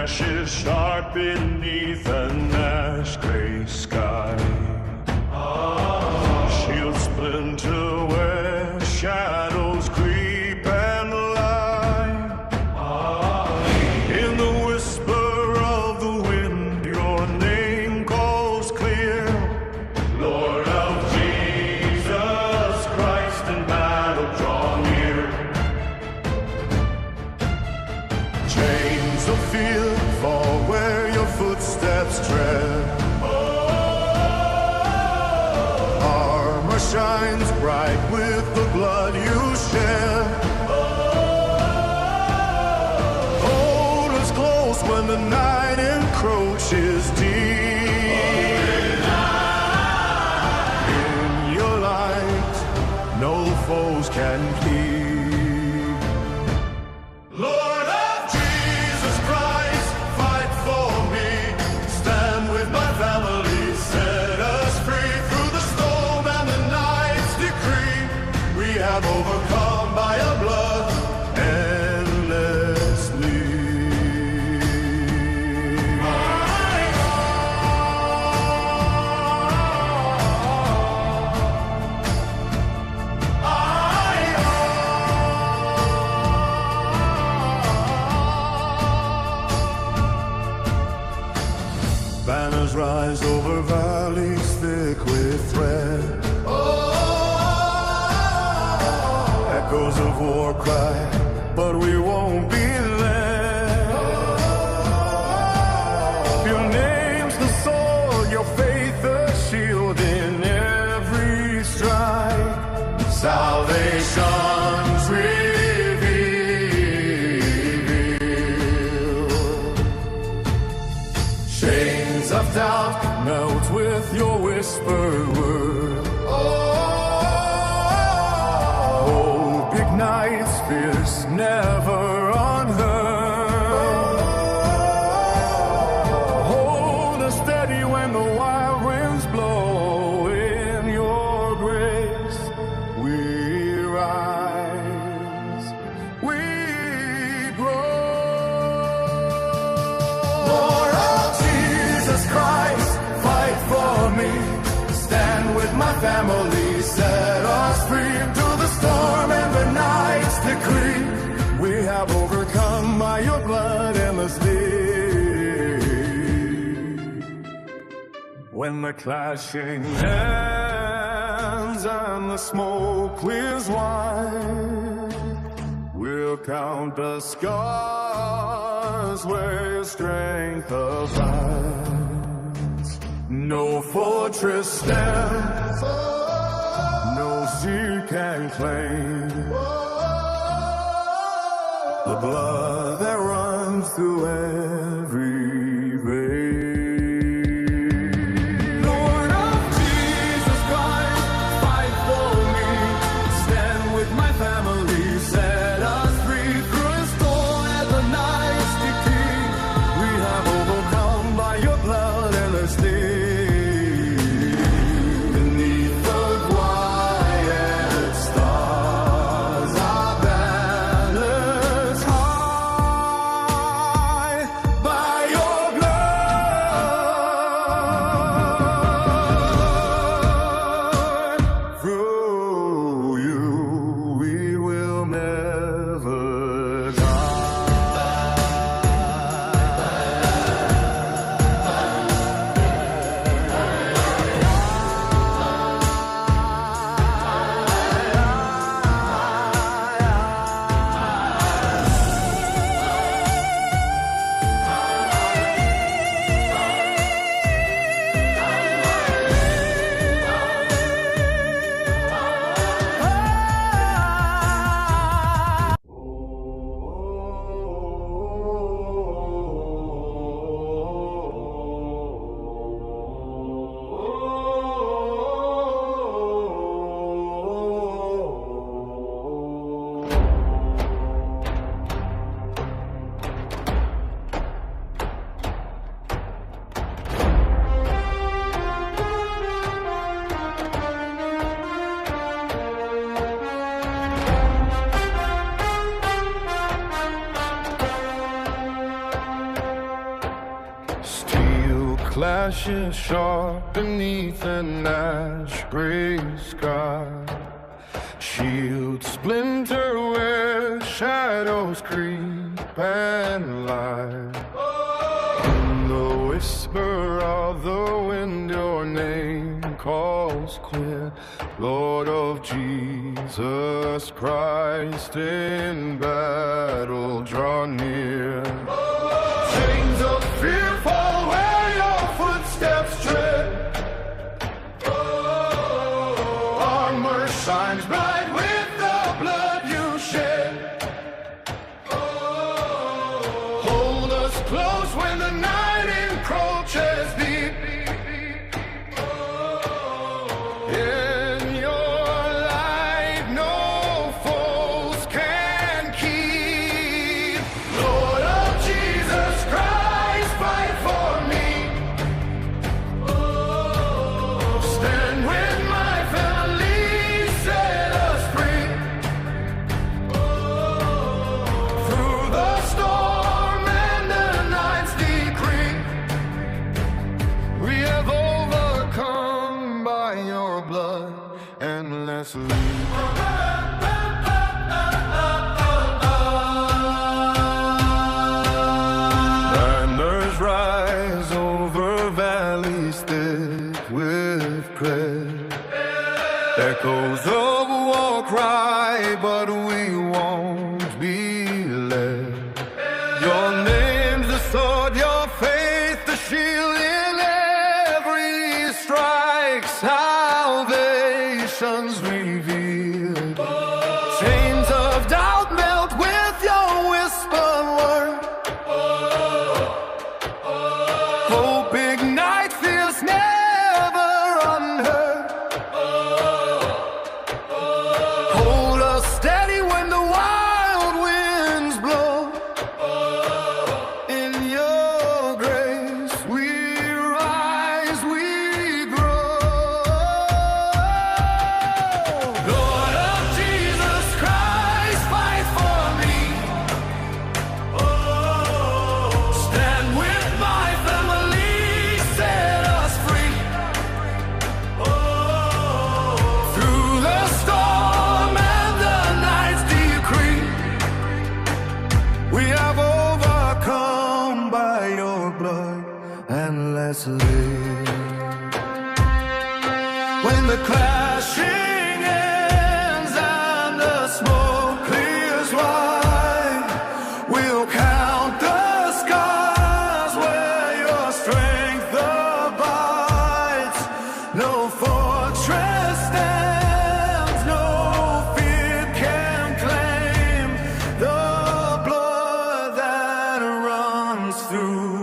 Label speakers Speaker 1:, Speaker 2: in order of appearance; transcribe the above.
Speaker 1: ashes sharp beneath an ash gray sky. Shields splinter where shadows creep and lie. In the whisper of the wind, your name calls clear. Lord of Jesus Christ, in battle draw near. Chains of fear fall where your footsteps tread. Armor shines bright with the blood you shed. Hold us close when the night encroaches deep. In your light, no foes can keep. Lord of Jesus Christ, fight for me. Stand with my family, set us free. Through the storm and the night's decree, we have overcome by your blood endlessly. Banners rise over valleys thick with thread. Echoes of war cry, but we won't be led. Your name's the sword, your faith the shield in every stride. Salvation's revealed. Chains of doubt melt with your whispered word. Hope ignites fierce, never unheard. Hold us steady when the wild winds blow. In your grace we rise, we grow. Lord of Jesus Christ, fight for me. Stand with my family, set us free. Through the storm and the night's decree, we have overcome by your blood endlessly. When the clashing ends and the smoke clears wide, we'll count the scars where your strength abides. No fortress stands, no sea can claim the blood that runs through every vein. Lord of Jesus Christ, fight for me. Stand with my family, set us free. Through the storm and the night's decree, we have overcome by your blood endlessly. Beneath the quiet stars, our banners high. clashes sharp beneath an ash gray sky. Shields splinter where shadows creep and lie. In the whisper of the wind, your name calls clear. Lord of Jesus Christ, in battle draw near. Chains of fear fall where your footsteps tread. Armor shines bright with the blood you shed. Hold us close when the night encroaches deep. In your light no foes can keep. Lord of Jesus Christ, fight for me. Stand with my family, set us free. Through the storm and the night's decree, we have overcome by your blood endlessly. Banners rise over valleys thick with prayer. Echoes of war cry, but we won't be led. Your name's the sword, your faith the shield. In every strike, salvation's revealed. Chains of doubt melt with your whispered word. Hope ignite, fears never unheard. Hold us steady when the wild winds blow. In your grace we rise, we grow. Lord of Jesus Christ, fight for me. Stand with my family, set us free. Through the storm and the night's decree, we have overcome by your blood endlessly. When the clashing ends and the smoke clears wide, we'll count the scars where your strength abides. No fortress stands, no fear can claim the blood that runs through